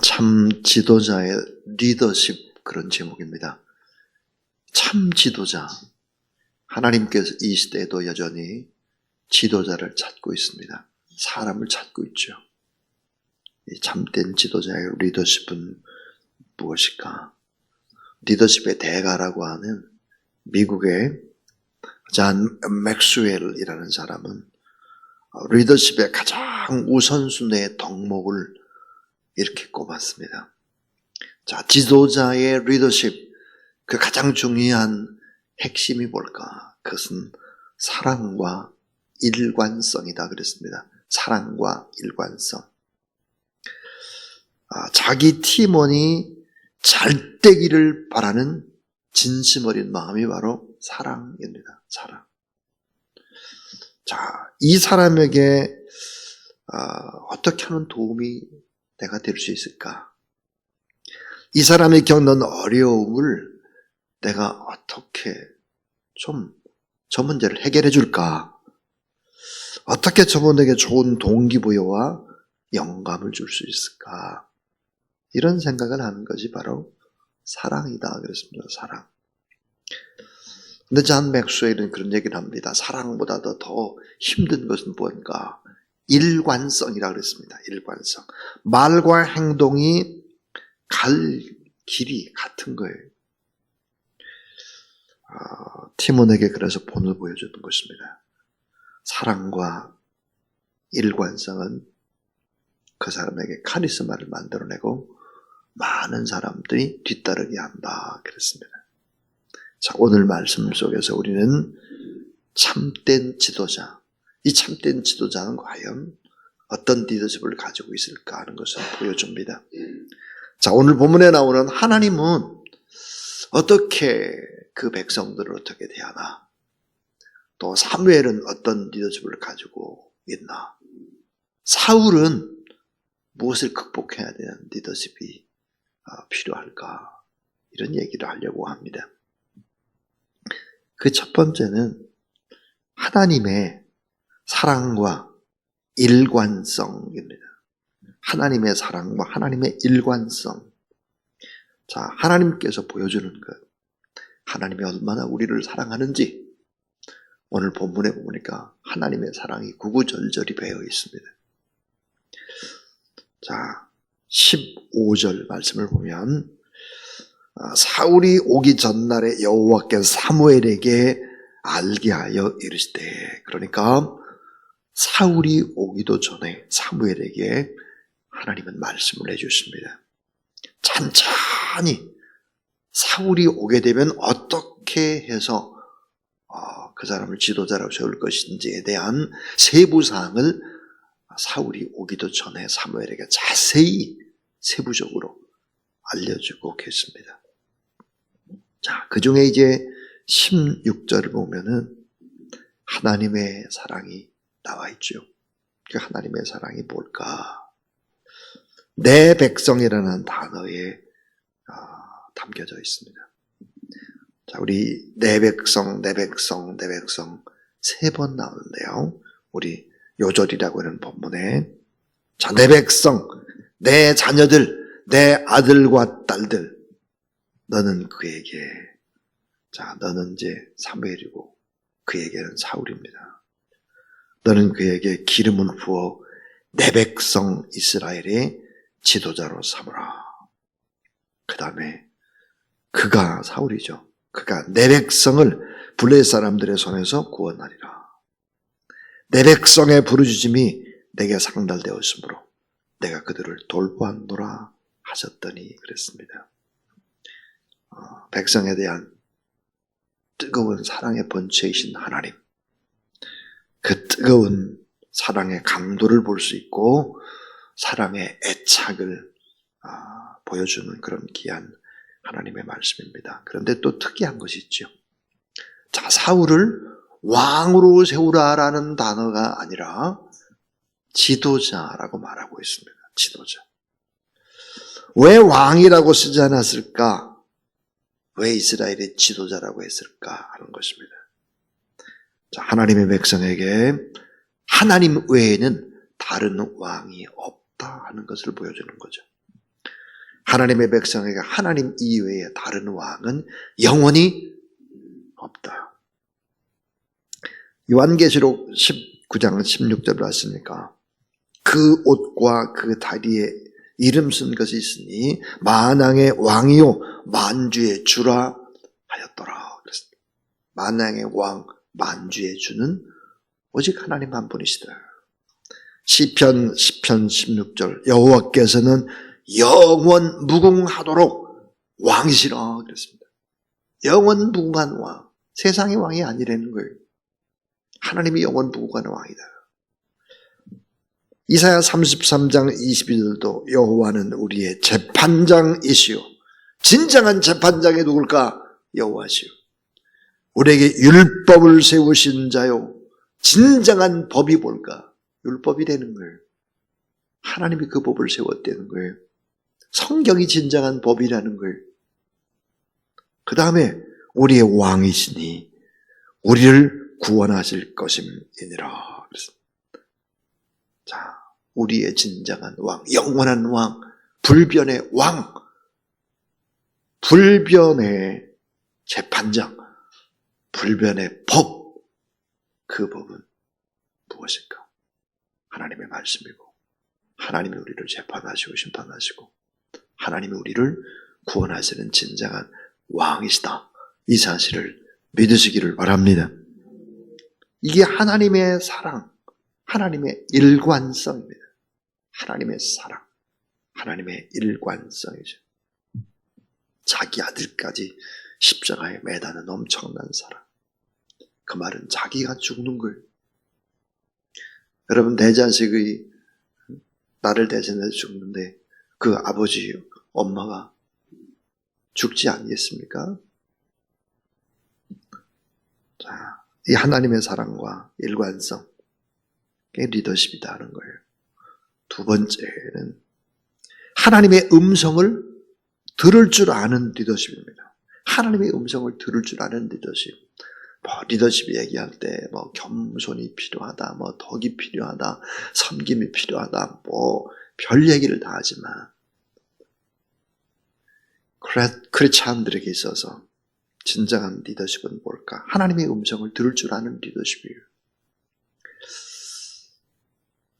참 지도자의 리더십, 그런 제목입니다. 참 지도자. 하나님께서 이 시대에도 여전히 지도자를 찾고 있습니다. 사람을 찾고 있죠. 이 참된 지도자의 리더십은 무엇일까? 리더십의 대가라고 하는 미국의 존 맥스웰이라는 사람은 리더십의 가장 우선순위의 덕목을 이렇게 꼽았습니다. 자, 지도자의 리더십, 그 가장 중요한 핵심이 뭘까? 그것은 사랑과 일관성이다 그랬습니다. 사랑과 일관성. 자기 팀원이 잘 되기를 바라는 진심 어린 마음이 바로 사랑입니다. 사랑. 자, 이 사람에게 어떻게 하는 도움이 내가 될 수 있을까? 이 사람이 겪는 어려움을 내가 어떻게 좀 저 문제를 해결해 줄까? 어떻게 저분에게 좋은 동기부여와 영감을 줄 수 있을까? 이런 생각을 하는 것이 바로 사랑이다 그랬습니다. 사랑. 근데 존 맥스웰은 그런 얘기를 합니다. 사랑보다도 더 힘든 것은 뭔가? 일관성이라 그랬습니다. 일관성. 말과 행동이 갈 길이 같은 거예요. 티몬에게 그래서 본을 보여주는 것입니다. 사랑과 일관성은 그 사람에게 카리스마를 만들어내고 많은 사람들이 뒤따르게 한다 그랬습니다. 자, 오늘 말씀 속에서 우리는 참된 지도자, 이 참된 지도자는 과연 어떤 리더십을 가지고 있을까 하는 것을 보여줍니다. 자, 오늘 본문에 나오는 하나님은 어떻게 그 백성들을 어떻게 대하나, 또 사무엘은 어떤 리더십을 가지고 있나, 사울은 무엇을 극복해야 되는 리더십이 필요할까, 이런 얘기를 하려고 합니다. 그 첫 번째는 하나님의 사랑과 일관성입니다. 하나님의 사랑과 하나님의 일관성. 자, 하나님께서 보여주는 것, 하나님이 얼마나 우리를 사랑하는지 오늘 본문에 보니까 하나님의 사랑이 구구절절히 배어 있습니다. 자, 15절 말씀을 보면 사울이 오기 전날에 여호와께서 사무엘에게 알게 하여 이르시되, 그러니까 사울이 오기도 전에 사무엘에게 하나님은 말씀을 해주십니다. 천천히 사울이 오게 되면 어떻게 해서 그 사람을 지도자라고 세울 것인지에 대한 세부사항을 사울이 오기도 전에 사무엘에게 자세히 세부적으로 알려주고 계십니다. 자, 그 중에 이제 16절을 보면은 하나님의 사랑이 나와 있죠. 그 하나님의 사랑이 뭘까? 내 백성이라는 단어에 담겨져 있습니다. 자, 우리 내 백성, 내 백성, 내 백성 세 번 나오는데요. 우리 요절이라고 하는 본문에, 자, 내 백성, 내 자녀들, 내 아들과 딸들, 너는 그에게, 자, 너는 이제 사무엘이고 그에게는 사울입니다. 너는 그에게 기름을 부어 내 백성 이스라엘의 지도자로 삼으라. 그 다음에 그가, 사울이죠. 그가 내 백성을 블레셋 사람들의 손에서 구원하리라. 내 백성의 부르짖음이 내게 상달되었으므로 내가 그들을 돌보았노라 하셨더니 그랬습니다. 백성에 대한 뜨거운 사랑의 번체이신 하나님, 그 뜨거운 사랑의 강도를 볼 수 있고 사랑의 애착을 보여주는 그런 귀한 하나님의 말씀입니다. 그런데 또 특이한 것이 있죠. 자, 사울을 왕으로 세우라라는 단어가 아니라 지도자라고 말하고 있습니다. 지도자. 왜 왕이라고 쓰지 않았을까? 왜 이스라엘의 지도자라고 했을까 하는 것입니다. 자, 하나님의 백성에게 하나님 외에는 다른 왕이 없다 하는 것을 보여주는 거죠. 하나님의 백성에게 하나님 이외에 다른 왕은 영원히 없다. 요한계시록 19장 16절 봤습니까? 그 옷과 그 다리에 이름 쓴 것이 있으니 만왕의 왕이요 만주의 주라 하였더라. 그랬습니다. 만왕의 왕, 만주의 주는 오직 하나님 한 분이시다. 시편 16절 여호와께서는 영원 무궁하도록 왕이시라 그랬습니다. 영원 무궁한 왕, 세상의 왕이 아니라는 거예요. 하나님이 영원 무궁한 왕이다. 이사야 33장 22절도 여호와는 우리의 재판장이시오. 진정한 재판장이 누굴까? 여호와시오. 우리에게 율법을 세우신 자요. 진정한 법이 뭘까? 율법이라는 거예요. 하나님이 그 법을 세웠다는 거예요. 성경이 진정한 법이라는 거예요. 그 다음에 우리의 왕이시니 우리를 구원하실 것임이니라. 자, 우리의 진정한 왕, 영원한 왕, 불변의 왕, 불변의 재판장, 불변의 법, 그 법은 무엇일까? 하나님의 말씀이고 하나님이 우리를 재판하시고 심판하시고 하나님이 우리를 구원하시는 진정한 왕이시다. 이 사실을 믿으시기를 바랍니다. 이게 하나님의 사랑, 하나님의 일관성입니다. 하나님의 사랑, 하나님의 일관성이죠. 자기 아들까지 십자가에 매다는 엄청난 사랑. 그 말은 자기가 죽는 거예요. 여러분, 내 자식이 나를 대신해서 죽는데 그 아버지, 엄마가 죽지 않겠습니까? 자, 이 하나님의 사랑과 일관성, 그게 리더십이다 하는 거예요. 두 번째는 하나님의 음성을 들을 줄 아는 리더십입니다. 하나님의 음성을 들을 줄 아는 리더십. 리더십 얘기할 때 겸손이 필요하다, 덕이 필요하다, 섬김이 필요하다, 별 얘기를 다 하지만 크리스찬들에게 있어서 진정한 리더십은 뭘까? 하나님의 음성을 들을 줄 아는 리더십이에요.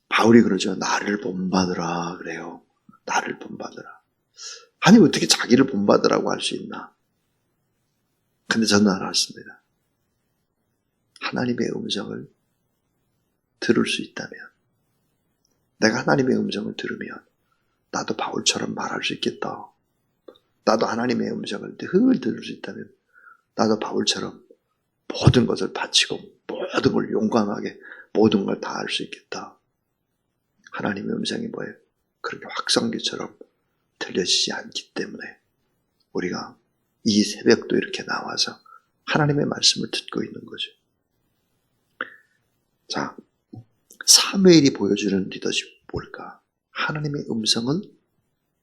바울이 그러죠. 나를 본받으라 그래요. 나를 본받으라. 아니 어떻게 자기를 본받으라고 할 수 있나? 근데 저는 알았습니다. 하나님의 음성을 들을 수 있다면, 내가 하나님의 음성을 들으면 나도 바울처럼 말할 수 있겠다. 나도 하나님의 음성을 늘 들을 수 있다면 나도 바울처럼 모든 것을 바치고 모든 걸 용감하게 모든 걸 다 할 수 있겠다. 하나님의 음성이 뭐예요? 그렇게 확성기처럼 들려지지 않기 때문에 우리가 이 새벽도 이렇게 나와서 하나님의 말씀을 듣고 있는 거죠. 자, 사무엘이 보여주는 리더십이 뭘까? 하나님의 음성을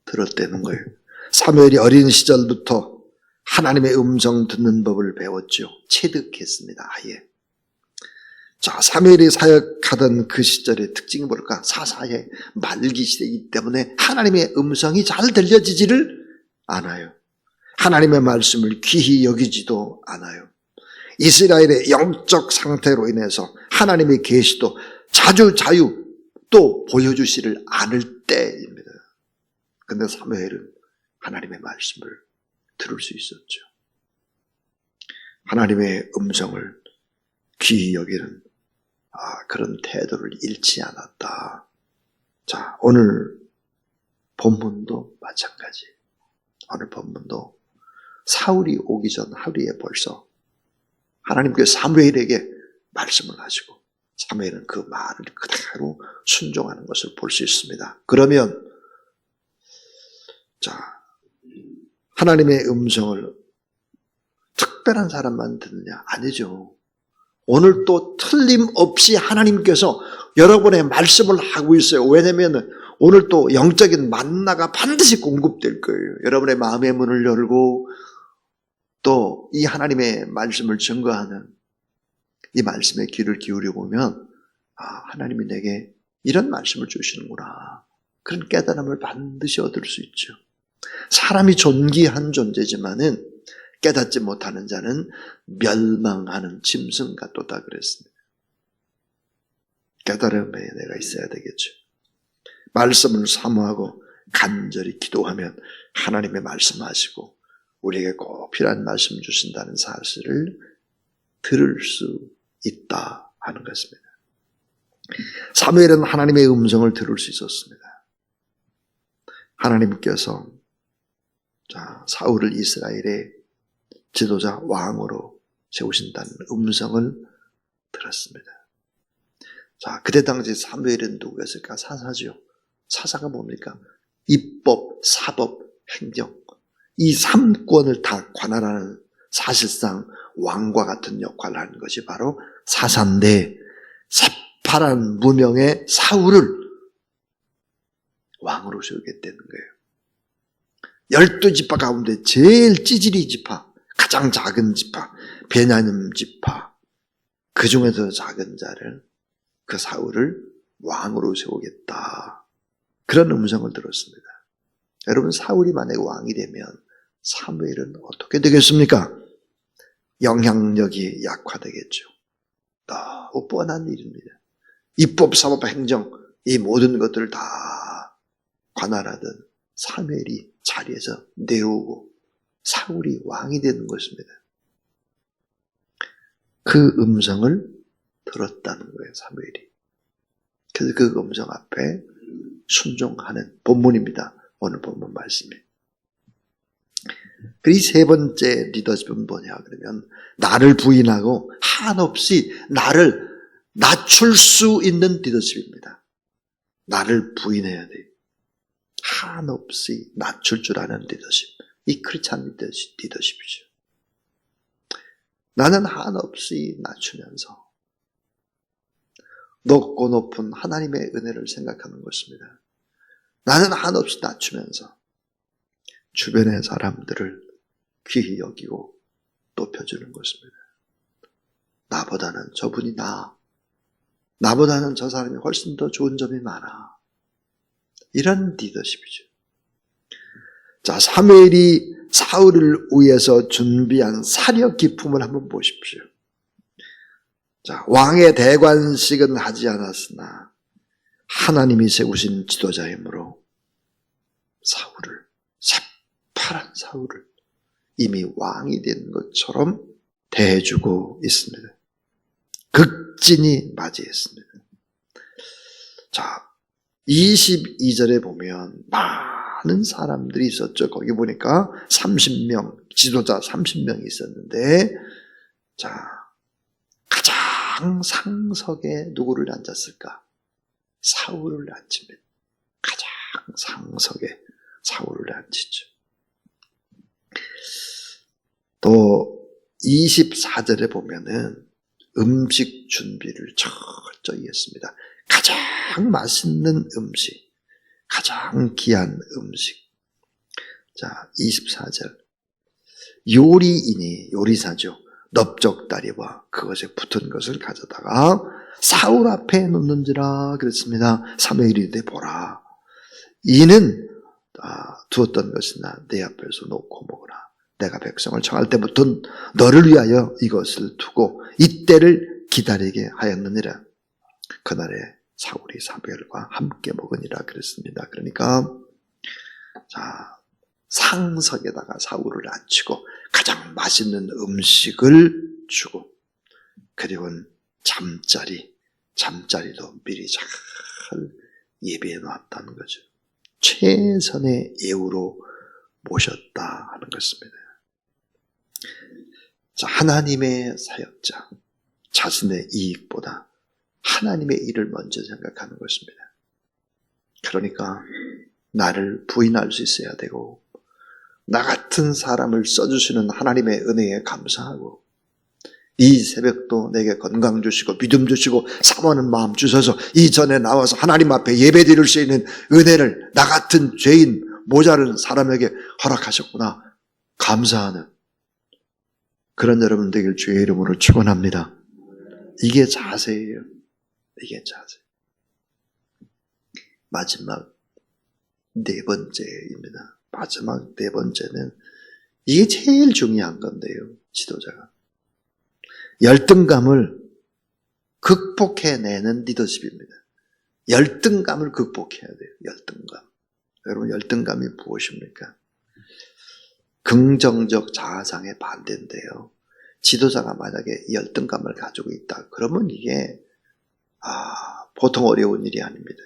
들었다는 거예요. 사무엘이 어린 시절부터 하나님의 음성 듣는 법을 배웠죠. 체득했습니다. 아예. 자, 사무엘이 사역하던 그 시절의 특징이 뭘까? 사사의 말기 시대이기 때문에 하나님의 음성이 잘 들려지지를 않아요. 하나님의 말씀을 귀히 여기지도 않아요. 이스라엘의 영적 상태로 인해서 하나님의 계시도 자주 또 보여주시를 않을 때입니다. 그런데 사무엘은 하나님의 말씀을 들을 수 있었죠. 하나님의 음성을 귀히 여기는 그런 태도를 잃지 않았다. 자, 오늘 본문도 마찬가지. 오늘 본문도 사울이 오기 전 하루에 벌써 하나님께서 사무엘에게 말씀을 하시고 사무엘은 그 말을 그대로 순종하는 것을 볼 수 있습니다. 그러면 자, 하나님의 음성을 특별한 사람만 듣느냐? 아니죠. 오늘 또 틀림없이 하나님께서 여러분의 말씀을 하고 있어요. 왜냐하면 오늘 또 영적인 만나가 반드시 공급될 거예요. 여러분의 마음의 문을 열고 또 이 하나님의 말씀을 증거하는 이 말씀에 귀를 기울여 보면 하나님이 내게 이런 말씀을 주시는구나. 그런 깨달음을 반드시 얻을 수 있죠. 사람이 존귀한 존재지만은 깨닫지 못하는 자는 멸망하는 짐승 같도다 그랬습니다. 깨달음에 내가 있어야 되겠죠. 말씀을 사모하고 간절히 기도하면 하나님의 말씀하시고 우리에게 꼭 필요한 말씀 주신다는 사실을 들을 수 있다 하는 것입니다. 사무엘은 하나님의 음성을 들을 수 있었습니다. 하나님께서 사울을 이스라엘의 지도자 왕으로 세우신다는 음성을 들었습니다. 자, 그때 당시 사무엘은 누구였을까? 사사죠. 사사가 뭡니까? 입법, 사법, 행정. 이 3권을 다 관할하는 사실상 왕과 같은 역할을 하는 것이 바로 사사인데 새파란 무명의 사울을 왕으로 세우겠다는 거예요. 12지파 가운데 제일 찌질이 지파, 가장 작은 지파, 베냐민 지파, 그 중에서 작은 자를, 그 사울을 왕으로 세우겠다. 그런 음성을 들었습니다. 여러분, 사울이 만약에 왕이 되면 사무엘은 어떻게 되겠습니까? 영향력이 약화되겠죠. 너무 뻔한 일입니다. 입법, 사법, 행정, 이 모든 것들을 다 관할하던 사무엘이 자리에서 내려오고 사울이 왕이 되는 것입니다. 그 음성을 들었다는 거예요, 사무엘이. 그래서 그 음성 앞에 순종하는 본문입니다. 오늘 본문 말씀이. 이 세 번째 리더십은 뭐냐 그러면 나를 부인하고 한없이 나를 낮출 수 있는 리더십입니다. 나를 부인해야 돼요. 한없이 낮출 줄 아는 리더십. 이 크리스찬 리더십이죠. 나는 한없이 낮추면서 높고 높은 하나님의 은혜를 생각하는 것입니다. 나는 한없이 낮추면서 주변의 사람들을 귀히 여기고 높여주는 것입니다. 나보다는 저분이 나보다는 저 사람이 훨씬 더 좋은 점이 많아. 이런 리더십이죠. 자, 사무엘이 사울을 위해서 준비한 사려 기품을 한번 보십시오. 자, 왕의 대관식은 하지 않았으나 하나님이 세우신 지도자이므로 사울을, 새파란 사울을 이미 왕이 된 것처럼 대해주고 있습니다. 극진히 맞이했습니다. 자, 22절에 보면 많은 사람들이 있었죠. 거기 보니까 30명, 지도자 30명이 있었는데, 자, 가장 상석에 누구를 앉았을까? 사울을 앉힙니다. 가장 상석에 사울을 앉히죠. 또 24절에 보면은 음식 준비를 철저히 했습니다. 가장 맛있는 음식, 가장 귀한 음식. 자, 24절. 요리사죠. 넓적다리와 그것에 붙은 것을 가져다가 사울 앞에 놓는지라 그랬습니다. 사무엘이 이르되 보라. 이는 두었던 것이나 내 앞에서 놓고 먹으라. 내가 백성을 청할 때부터 너를 위하여 이것을 두고 이때를 기다리게 하였느니라. 그날에 사울이 사무엘과 함께 먹으니라 그랬습니다. 그러니까 자, 상석에다가 사울을 앉히고 가장 맛있는 음식을 주고, 그리고 잠자리도 미리 잘 예비해 놨다는 거죠. 최선의 예우로 모셨다 하는 것입니다. 자, 하나님의 사역자, 자신의 이익보다 하나님의 일을 먼저 생각하는 것입니다. 그러니까 나를 부인할 수 있어야 되고, 나 같은 사람을 써주시는 하나님의 은혜에 감사하고, 이 새벽도 내게 건강 주시고 믿음 주시고 사모하는 마음 주셔서 이전에 나와서 하나님 앞에 예배 드릴 수 있는 은혜를 나 같은 죄인 모자른 사람에게 허락하셨구나, 감사하는 그런 여러분 되길 주의 이름으로 축원합니다. 이게 자세예요. 이게 자세. 마지막 네 번째입니다. 마지막 네 번째는 이게 제일 중요한 건데요. 지도자가. 열등감을 극복해내는 리더십입니다. 열등감을 극복해야 돼요. 열등감. 여러분 열등감이 무엇입니까? 긍정적 자아상의 반대인데요. 지도자가 만약에 열등감을 가지고 있다. 그러면 이게 보통 어려운 일이 아닙니다.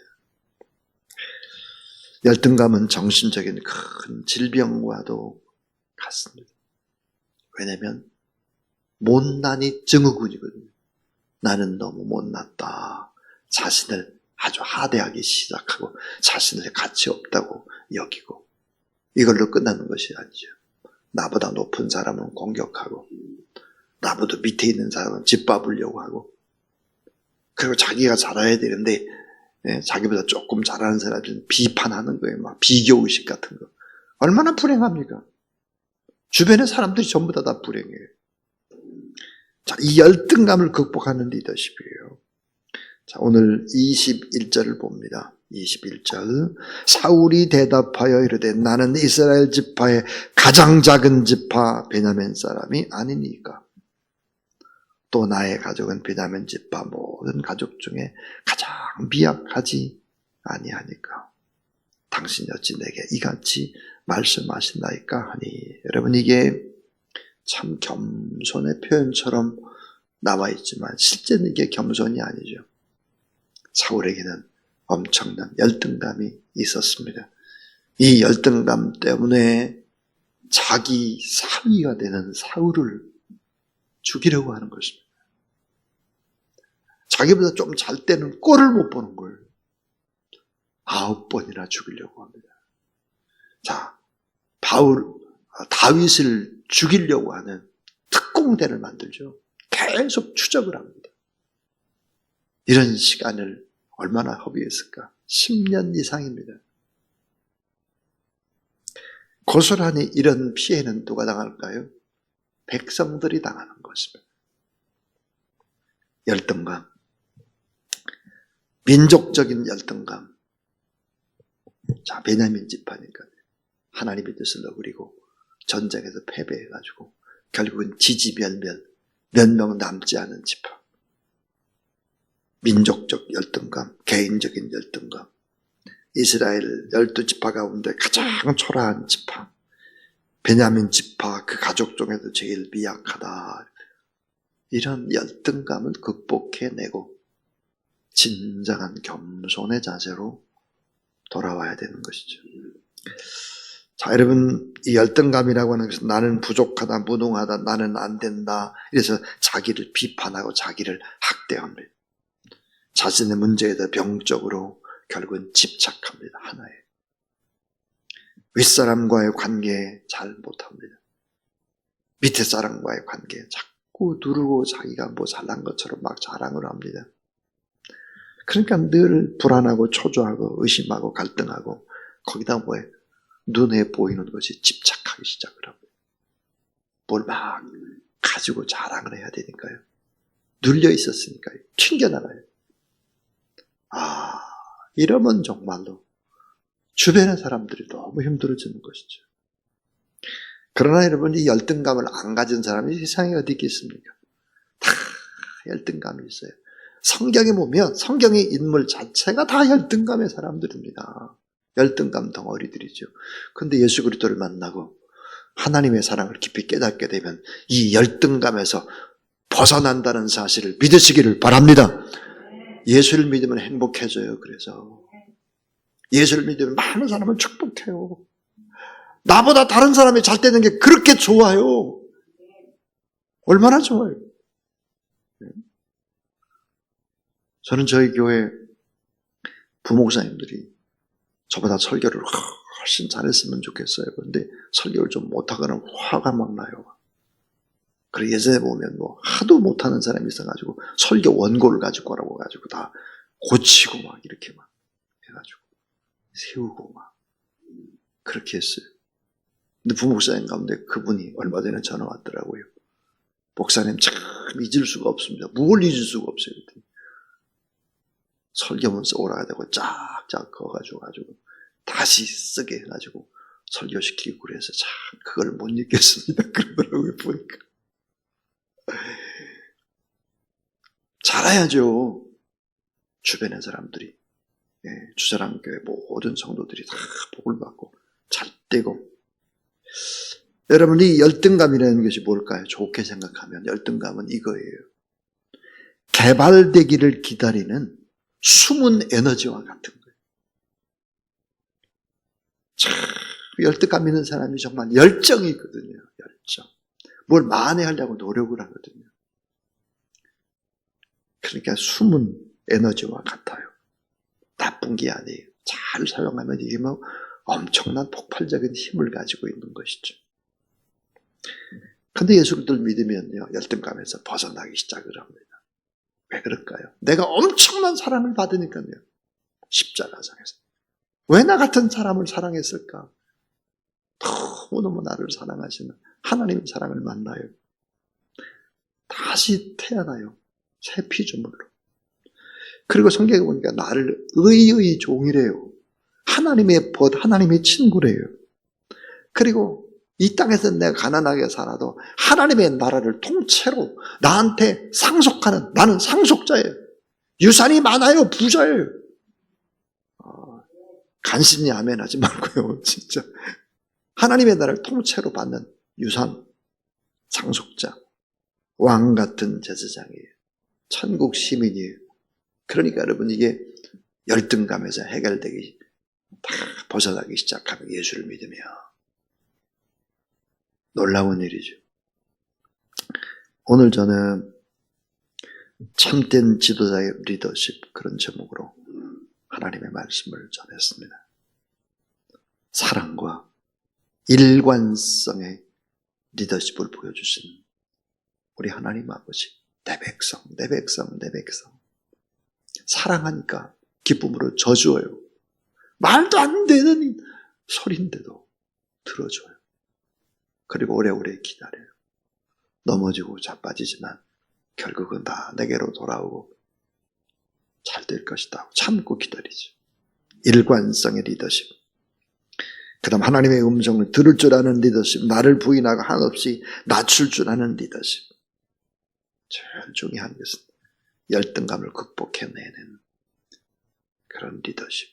열등감은 정신적인 큰 질병과도 같습니다. 왜냐하면 못난이 증후군이거든요. 나는 너무 못났다. 자신을 아주 하대하기 시작하고 자신의 가치 없다고 여기고 이걸로 끝나는 것이 아니죠. 나보다 높은 사람은 공격하고 나보다 밑에 있는 사람은 짓밟으려고 하고 그리고 자기가 잘해야 되는데 자기보다 조금 잘하는 사람들은 비판하는 거예요. 막 비교의식 같은 거. 얼마나 불행합니까? 주변의 사람들이 전부 다 불행해요. 자, 이 열등감을 극복하는 리더십이에요. 자, 오늘 21절을 봅니다. 21절. 사울이 대답하여 이르되 나는 이스라엘 지파의 가장 작은 지파 베냐민 사람이 아니니까. 또 나의 가족은 베냐민 지파 모든 가족 중에 가장 미약하지 아니하니까. 당신이 어찌 내게 이같이 말씀하신다니까 하니. 여러분 이게 참 겸손의 표현처럼 나와 있지만 실제는 이게 겸손이 아니죠. 사울에게는 엄청난 열등감이 있었습니다. 이 열등감 때문에 자기 사위가 되는 사울을 죽이려고 하는 것입니다. 자기보다 좀 잘 때는 꼴을 못 보는 걸 9번이나 죽이려고 합니다. 자, 다윗을 죽이려고 하는 특공대를 만들죠. 계속 추적을 합니다. 이런 시간을 얼마나 허비했을까? 10년 이상입니다. 고스란히 이런 피해는 누가 당할까요? 백성들이 당하는 것입니다. 열등감, 민족적인 열등감. 자, 베냐민 지파니까 하나님의 뜻을 어기고 전쟁에서 패배해가지고 결국은 지지멸멸, 몇 명 남지 않은 지파. 민족적 열등감, 개인적인 열등감. 이스라엘 12지파 가운데 가장 초라한 지파. 베냐민 지파 그 가족 중에도 제일 미약하다. 이런 열등감을 극복해내고 진정한 겸손의 자세로 돌아와야 되는 것이죠. 자, 여러분 이 열등감이라고 하는 것은 나는 부족하다, 무능하다, 나는 안 된다. 이래서 자기를 비판하고 자기를 학대합니다. 자신의 문제에 대해 병적으로 결국은 집착합니다. 하나에. 윗사람과의 관계에 잘 못합니다. 밑에 사람과의 관계에 자꾸 누르고 자기가 뭐 잘난 것처럼 막 자랑을 합니다. 그러니까 늘 불안하고 초조하고 의심하고 갈등하고 거기다 뭐에 눈에 보이는 것이 집착하기 시작을 합니다. 뭘 막 가지고 자랑을 해야 되니까요. 눌려 있었으니까요. 튕겨나가요. 이러면 정말로 주변의 사람들이 너무 힘들어지는 것이죠. 그러나 여러분 이 열등감을 안 가진 사람이 세상에 어디 있겠습니까? 다 열등감이 있어요. 성경에 보면 성경의 인물 자체가 다 열등감의 사람들입니다. 열등감 덩어리들이죠. 그런데 예수 그리스도를 만나고 하나님의 사랑을 깊이 깨닫게 되면 이 열등감에서 벗어난다는 사실을 믿으시기를 바랍니다. 예수를 믿으면 행복해져요. 그래서 예수를 믿으면 많은 사람을 축복해요. 나보다 다른 사람이 잘 되는 게 그렇게 좋아요. 얼마나 좋아요. 저는 저희 교회 부목사님들이 저보다 설교를 훨씬 잘했으면 좋겠어요. 그런데 설교를 좀 못하거나 화가 막 나요. 그리고 예전에 보면 뭐 하도 못하는 사람이 있어가지고 설교 원고를 가지고 오라고 가지고 다 고치고 막 이렇게 막 해가지고 세우고 막 그렇게 했어요. 근데 부목사님 가운데 그분이 얼마 전에 전화 왔더라고요. 목사님 참 잊을 수가 없습니다. 뭘 잊을 수가 없어요. 설교문서 오라가 되고 쫙쫙 그어가지고 다시 쓰게 해가지고 설교시키고 그래서 참 그걸 못 읽겠습니다. 그러더라고요, 보니까. 잘해야죠. 주변의 사람들이. 주사랑교회 모든 성도들이 다 복을 받고 잘 되고. 여러분, 이 열등감이라는 것이 뭘까요? 좋게 생각하면 열등감은 이거예요. 개발되기를 기다리는 숨은 에너지와 같은 거예요. 참 열등감 있는 사람이 정말 열정이 있거든요. 열정. 뭘 만회하려고 노력을 하거든요. 그러니까 숨은 에너지와 같아요. 나쁜 게 아니에요. 잘 사용하면 이게 뭐 엄청난 폭발적인 힘을 가지고 있는 것이죠. 그런데 예수를 믿으면요, 열등감에서 벗어나기 시작을 합니다. 왜 그럴까요? 내가 엄청난 사랑을 받으니까요. 십자가상에서. 왜 나 같은 사람을 사랑했을까? 너무너무 나를 사랑하시는 하나님의 사랑을 만나요. 다시 태어나요. 새 피조물로. 그리고 성경에 보니까 나를 의의 종이래요. 하나님의 벗, 하나님의 친구래요. 그리고 이 땅에서 내가 가난하게 살아도 하나님의 나라를 통째로 나한테 상속하는, 나는 상속자예요. 유산이 많아요. 부자예요. 간신히 아멘하지 말고요. 진짜 하나님의 나라를 통째로 받는 유산, 상속자, 왕 같은 제사장이에요. 천국 시민이에요. 그러니까 여러분, 이게 열등감에서 해결되기, 다 벗어나기 시작하면 예수를 믿으며 놀라운 일이죠. 오늘 저는 참된 지도자의 리더십, 그런 제목으로 하나님의 말씀을 전했습니다. 사랑과 일관성의 리더십을 보여주신 우리 하나님 아버지, 내 백성, 내 백성, 내 백성. 사랑하니까 기쁨으로 져줘요. 말도 안 되는 소리인데도 들어줘요. 그리고 오래오래 기다려요. 넘어지고 자빠지지만 결국은 다 내게로 돌아오고 잘 될 것이다. 참고 기다리죠. 일관성의 리더십. 그 다음 하나님의 음성을 들을 줄 아는 리더십. 나를 부인하고 한없이 낮출 줄 아는 리더십. 제일 중요한 것은 열등감을 극복해내는 그런 리더십.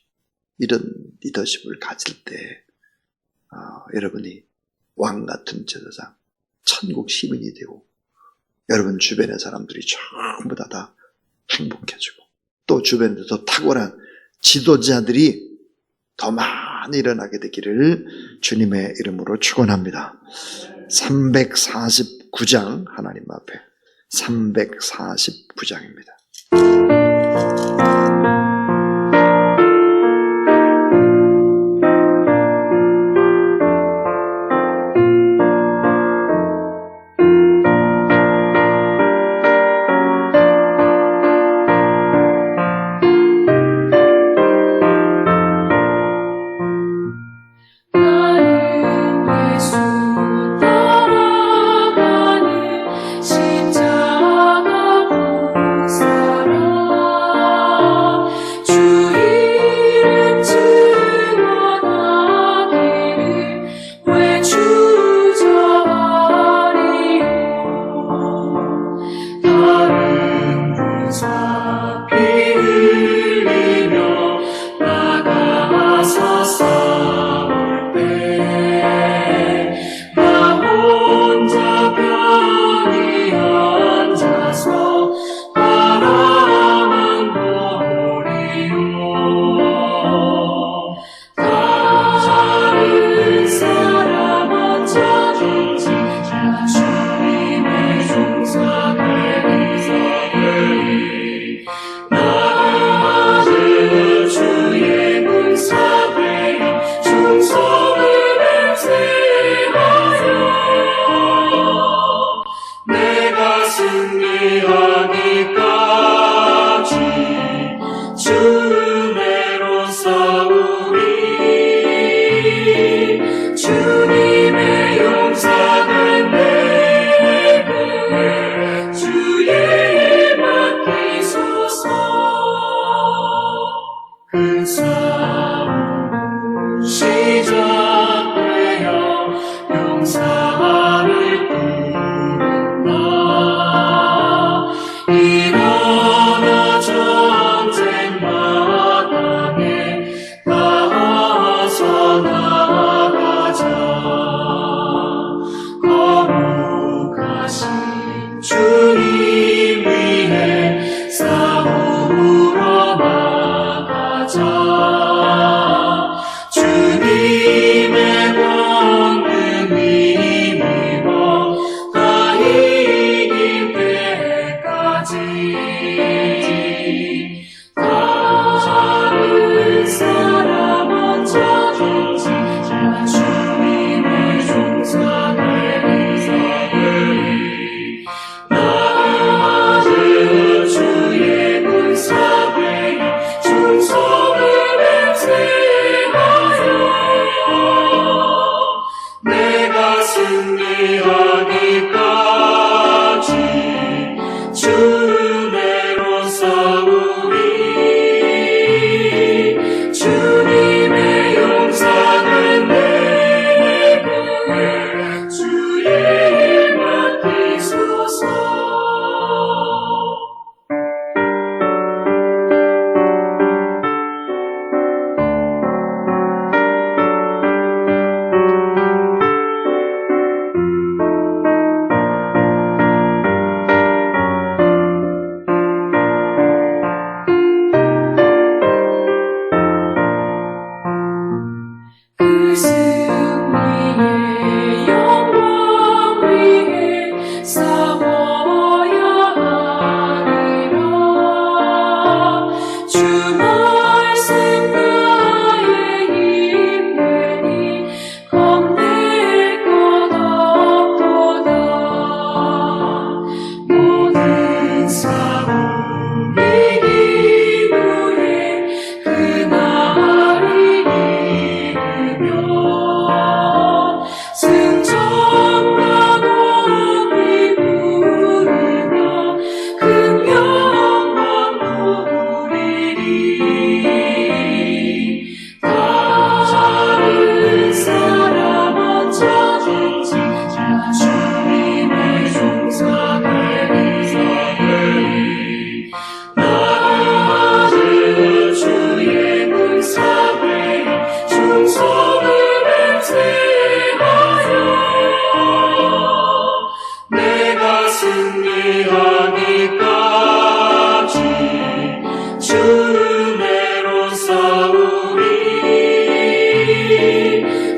이런 리더십을 가질 때 여러분이 왕 같은 제사장, 천국 시민이 되고 여러분 주변의 사람들이 전부 다 행복해지고 또 주변에서 탁월한 지도자들이 더 많이 일어나게 되기를 주님의 이름으로 축원합니다. 349장 하나님 앞에 349장입니다. 십자가 못 살아 승리하기까지 주 은혜로 싸우리 주님의 용사는 내 구해 주의 일 맡기소서. 그 승리의 영광 위에 싸워야 하리라. 주 말씀 나의 힘되니 겁낼 것 없도다. 모든 싸움 이긴 후에 그날이 승천과 높이 부르며 그 영광 누리리. 다른 사람 어쩌든지 나 주님의 용사 되리. 나는 주의 군사 되리. 충성을 맹세하여 내가 승리하기까지 주 은혜로 싸우리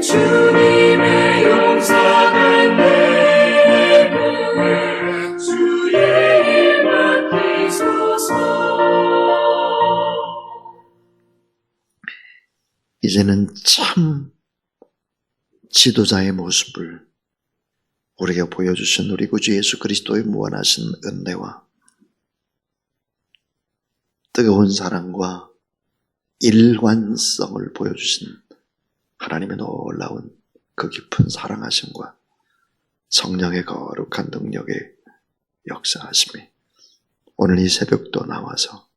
주님의 용사는 내 구해 주의 일 맡기소서. 이제는 참 지도자의 모습을 우리에게 보여주신 우리 구주 예수 그리스도의 무한하신 은혜와 뜨거운 사랑과 일관성을 보여주신 하나님의 놀라운 그 깊은 사랑하심과 성령의 거룩한 능력의 역사하심이 오늘 이 새벽도 나와서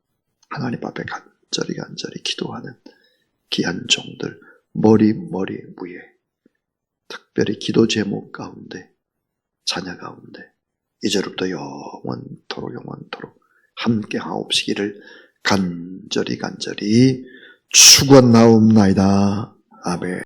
하나님 앞에 간절히 기도하는 귀한 종들 머리 위에 특별히 기도 제목 가운데 자녀 가운데 이제로부터 영원토록 함께 하옵시기를 간절히 축원나옵나이다. 아멘.